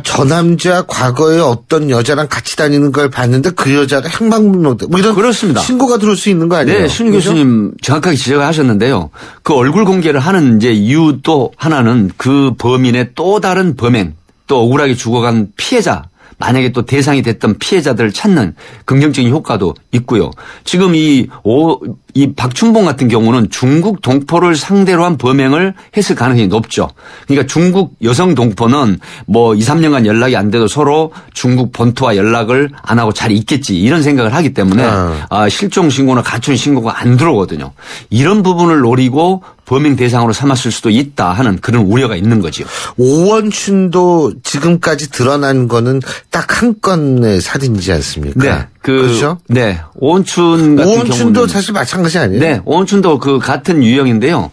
저 남자 과거에 어떤 여자랑 같이 다니는 걸 봤는데 그 여자가 행방불명돼. 뭐 이런 그렇습니다. 신고가 들어올 수 있는 거 아니에요? 네, 신윤 교수님 정확하게 지적하셨는데요. 그 얼굴 공개를 하는 이제 이유 또 하나는 그 범인의 또 다른 범행 또 억울하게 죽어간 피해자 만약에 또 대상이 됐던 피해자들을 찾는 긍정적인 효과도 있고요. 지금 이 박춘봉 같은 경우는 중국 동포를 상대로 한 범행을 했을 가능성이 높죠. 그러니까 중국 여성 동포는 뭐 2, 3년간 연락이 안 돼도 서로 중국 본토와 연락을 안 하고 잘 있겠지 이런 생각을 하기 때문에 실종 신고나 가출 신고가 안 들어오거든요. 이런 부분을 노리고 범행 대상으로 삼았을 수도 있다 하는 그런 우려가 있는 거죠. 오원춘도 지금까지 드러난 거는 딱 한 건의 살인이지 않습니까? 네. 그렇죠? 네. 오원춘 같은 오원춘도 경우는 사실 마찬가지 아니에요? 네. 오원춘도 그 같은 유형인데요.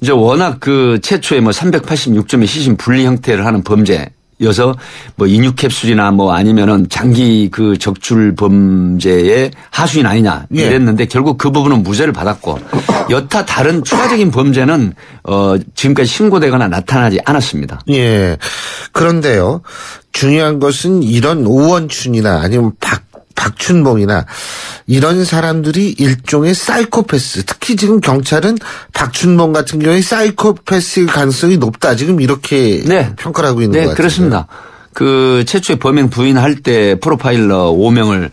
이제 워낙 최초에 386점의 시신 분리 형태를 하는 범죄여서 인육 캡슐이나 아니면은 장기 적출 범죄의 하수인 아니냐 이랬는데 결국 그 부분은 무죄를 받았고 여타 다른 추가적인 범죄는 지금까지 신고되거나 나타나지 않았습니다. 예. 그런데요. 중요한 것은 이런 오원춘이나 아니면 박춘봉이나 이런 사람들이 일종의 사이코패스, 특히 지금 경찰은 박춘봉 같은 경우에 사이코패스일 가능성이 높다. 지금 이렇게 평가를 하고 있는 것 같아요. 네, 그렇습니다. 최초에 범행 부인할 때 프로파일러 5명을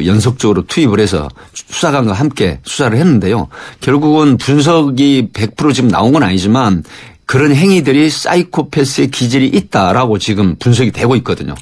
연속적으로 투입을 해서 수사관과 함께 수사를 했는데요. 결국은 분석이 100% 지금 나온 건 아니지만 그런 행위들이 사이코패스의 기질이 있다라고 지금 분석이 되고 있거든요.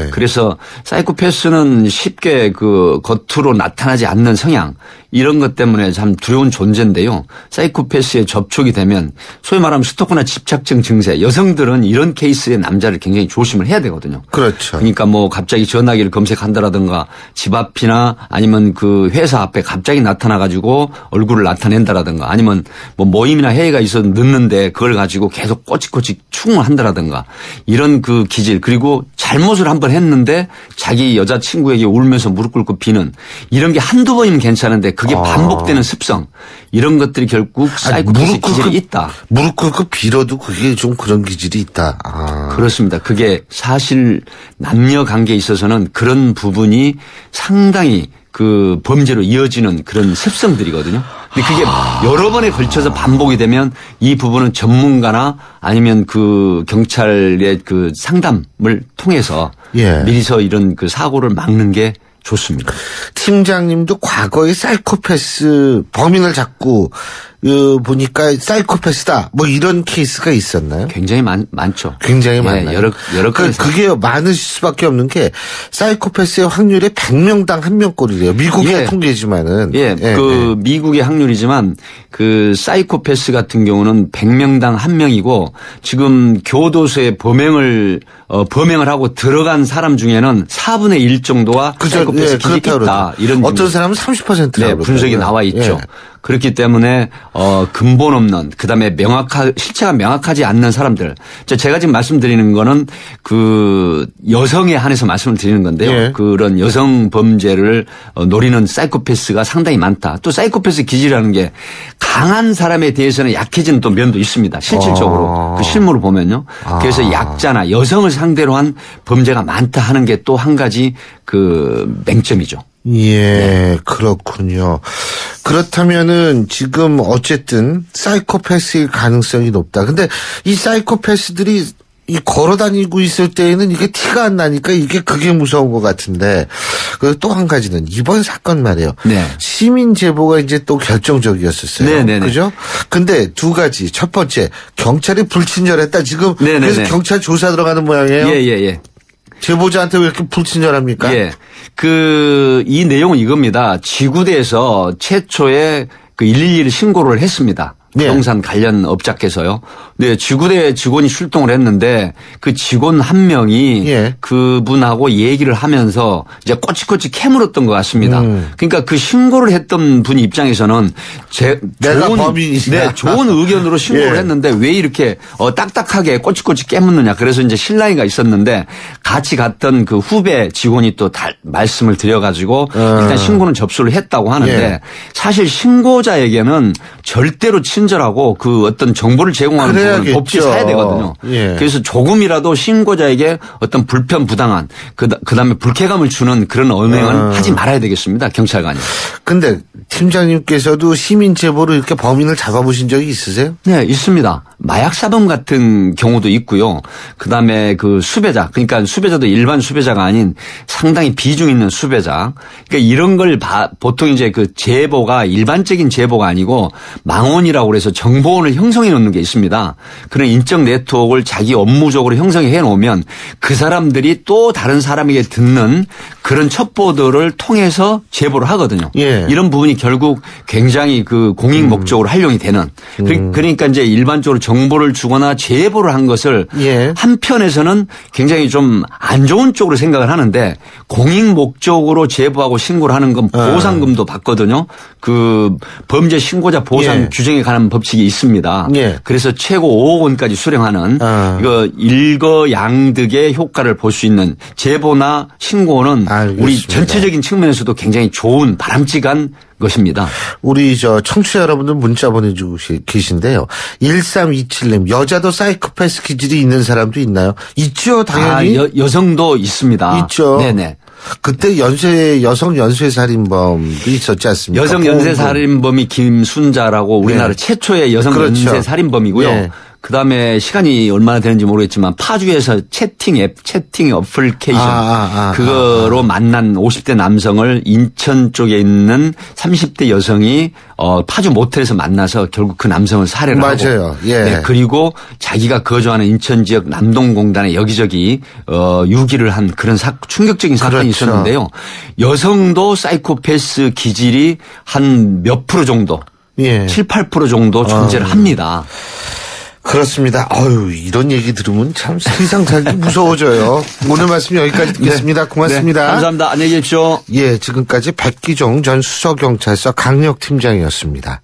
그래서 사이코패스는 쉽게 겉으로 나타나지 않는 성향 이런 것 때문에 참 두려운 존재인데요. 사이코패스에 접촉이 되면 소위 말하면 스토커나 집착증 증세 여성들은 이런 케이스의 남자를 굉장히 조심을 해야 되거든요. 그렇죠. 그러니까 갑자기 전화기를 검색한다라든가 집 앞이나 아니면 회사 앞에 갑자기 나타나가지고 얼굴을 나타낸다라든가 아니면 모임이나 회의가 있어서 늦는데 그걸 가지고 계속 꼬치꼬치 추궁을 한다라든가 이런 기질 그리고 잘못을 한번 했는데 자기 여자친구에게 울면서 무릎 꿇고 비는 이런 게 한두 번이면 괜찮은데 그게 반복되는 습성 이런 것들이 결국 사이코패스 기질이 있다. 무릎 꿇고 빌어도 그게 좀 그런 기질이 있다. 그렇습니다. 그게 사실 남녀 관계에 있어서는 그런 부분이 상당히 범죄로 이어지는 그런 습성들이거든요. 근데 그게 여러 번에 걸쳐서 반복이 되면 이 부분은 전문가나 아니면 경찰의 상담을 통해서 미리서 이런 사고를 막는 게 좋습니다. 팀장님도 과거에 사이코패스 범인을 잡고 보니까 사이코패스다. 뭐 이런 케이스가 있었나요? 굉장히 많죠. 굉장히 예, 많나요? 여러 그게 많으실 수밖에 없는 게 사이코패스의 확률이 100명당 1명꼴이래요. 미국의 통계지만은. 미국의 확률이지만 그 사이코패스 같은 경우는 100명당 1명이고 지금 교도소에 범행을 하고 들어간 사람 중에는 4분의 1 정도가 사이코패스 기질이 있다. 이런 어떤 사람은 30%라고 분석이 나와 있죠. 그렇기 때문에 근본 없는 그다음에 실체가 명확하지 않는 사람들. 제가 지금 말씀드리는 거는 그 여성에 한해서 말씀을 드리는 건데요. 그런 여성 범죄를 노리는 사이코패스가 상당히 많다. 또 사이코패스 기질이라는 게 강한 사람에 대해서는 약해지는 또 면도 있습니다. 실질적으로 그 실물을 보면요. 그래서 약자나 여성을 상대로 한 범죄가 많다 하는 게 또 한 가지 그 맹점이죠. 그렇군요. 그렇다면은 지금 어쨌든 사이코패스일 가능성이 높다. 근데 이 사이코패스들이 걸어다니고 있을 때에는 이게 티가 안 나니까 그게 무서운 것 같은데. 또 한 가지는 이번 사건 말이에요. 시민 제보가 이제 또 결정적이었었어요. 그죠? 근데 두 가지. 첫 번째, 경찰이 불친절했다. 지금 그래서 경찰 조사 들어가는 모양이에요. 제보자한테 왜 이렇게 불친절합니까? 이 내용은 이겁니다. 지구대에서 최초의 그 112를 신고를 했습니다. 부동산 관련 업자께서요. 지구대 직원이 출동을 했는데 그 직원 한 명이 그분하고 얘기를 하면서 이제 꼬치꼬치 캐물었던 것 같습니다. 그러니까 그 신고를 했던 분 입장에서는 내가 범인이다. 좋은 의견으로 신고를 했는데 왜 이렇게 딱딱하게 꼬치꼬치 깨묻느냐. 그래서 이제 실랑이가 있었는데 같이 갔던 그 후배 직원이 또 말씀을 드려가지고 일단 신고는 접수를 했다고 하는데 사실 신고자에게는 절대로 친절하고 그 어떤 정보를 제공하는 부분은 법치 사야 되거든요. 그래서 조금이라도 신고자에게 어떤 불편부당한 그다음에 불쾌감을 주는 그런 언행은 하지 말아야 되겠습니다. 경찰관이. 근데 팀장님께서도 시민 제보로 이렇게 범인을 잡아보신 적이 있으세요? 네, 있습니다. 마약 사범 같은 경우도 있고요. 그다음에 그 수배자, 그러니까 수배자도 일반 수배자가 아닌 상당히 비중 있는 수배자. 그러니까 이런 걸 보통 이제 그 제보가 일반적인 제보가 아니고 망원이라고 그래서 정보원을 형성해 놓는 게 있습니다. 그런 인적 네트워크를 자기 업무적으로 형성해 놓으면 그 사람들이 또 다른 사람에게 듣는 그런 첩보들을 통해서 제보를 하거든요. 이런 부분이 결국 굉장히 그 공익 목적으로 활용이 되는. 그러니까 이제 일반적으로 정보를 주거나 제보를 한 것을 한편에서는 굉장히 좀 안 좋은 쪽으로 생각을 하는데 공익 목적으로 제보하고 신고를 하는 건 보상금도 받거든요. 그 범죄 신고자 보상 규정에 관한 법칙이 있습니다. 그래서 최고 5억 원까지 수령하는 이거 일거양득의 효과를 볼 수 있는 제보나 신고는 우리 전체적인 측면에서도 굉장히 좋은 바람직한 것입니다. 우리 청취자 여러분들 문자 보내주고 계신데요. 1327님 여자도 사이코패스 기질이 있는 사람도 있나요? 있죠, 당연히. 여성도 있습니다. 있죠. 네네. 그때 여성 연쇄살인범도 있었지 않습니까? 여성 연쇄살인범이 김순자라고 우리나라 최초의 여성 연쇄살인범이고요. 그다음에 시간이 얼마나 되는지 모르겠지만 파주에서 채팅 어플리케이션 그거로 만난 50대 남성을 인천 쪽에 있는 30대 여성이 파주 모텔에서 만나서 결국 그 남성을 살해를 하고 그리고 자기가 거주하는 인천 지역 남동공단에 여기저기 유기를 한 그런 충격적인 사건이 있었는데요. 여성도 사이코패스 기질이 한 몇 프로 정도 7, 8% 정도 존재를 합니다. 그렇습니다. 이런 얘기 들으면 참 세상 살기 무서워져요. 오늘 말씀 여기까지 듣겠습니다. 고맙습니다. 감사합니다. 안녕히 계십시오. 지금까지 백기종 전 수서경찰서 강력팀장이었습니다.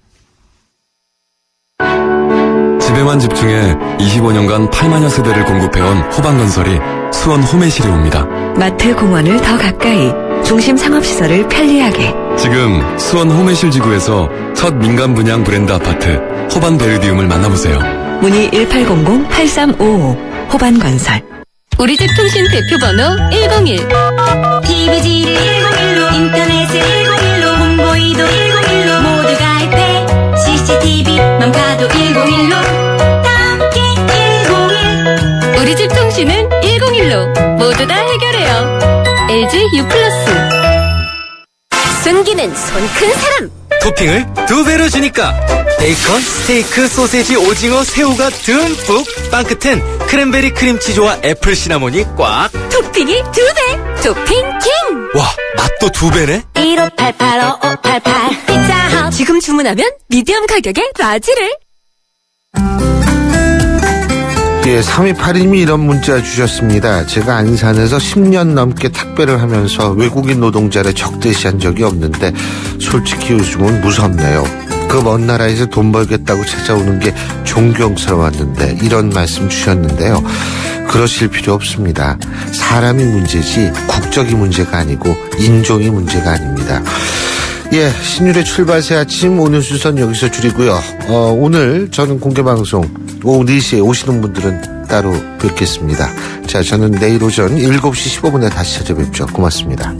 집에만 집중해 25년간 8만여 세대를 공급해온 호반건설이 수원 홈의실에 옵니다. 마트 공원을 더 가까이, 중심 상업시설을 편리하게. 지금 수원 홈의실 지구에서 첫 민간 분양 브랜드 아파트 호반베르디움을 만나보세요. 문의 1800-8355 호반건설. 우리 집 통신 대표번호 101. TV지를 101로, 인터넷을 101로, 홍보이도 101로, 모두 가입해. CCTV만 봐도 101로, 함께 101. 우리 집 통신은 101로, 모두 다 해결해요. LG U+. 숨기는 손 큰 사람 토핑을 2배로 주니까 베이컨, 스테이크, 소세지, 오징어, 새우가 듬뿍, 빵 끝엔 크랜베리 크림치즈와 애플 시나몬이 꽉. 토핑이 2배. 토핑 킹. 와, 맛도 2배네. 1588-5588 피자헛. 지금 주문하면 미디엄 가격에 라지를. 예, 3282님이 이런 문자 주셨습니다. 제가 안산에서 10년 넘게 택배를 하면서 외국인 노동자를 적대시한 적이 없는데 솔직히 요즘은 무섭네요. 그 먼 나라에서 돈 벌겠다고 찾아오는 게 존경스러웠는데 이런 말씀 주셨는데요. 그러실 필요 없습니다. 사람이 문제지 국적이 문제가 아니고 인종이 문제가 아닙니다. 예, 신율의 출발새 아침 오늘 순서는 여기서 줄이고요. 오늘 저는 공개방송 오후 4시에 오시는 분들은 따로 뵙겠습니다. 자, 저는 내일 오전 7시 15분에 다시 찾아뵙죠. 고맙습니다.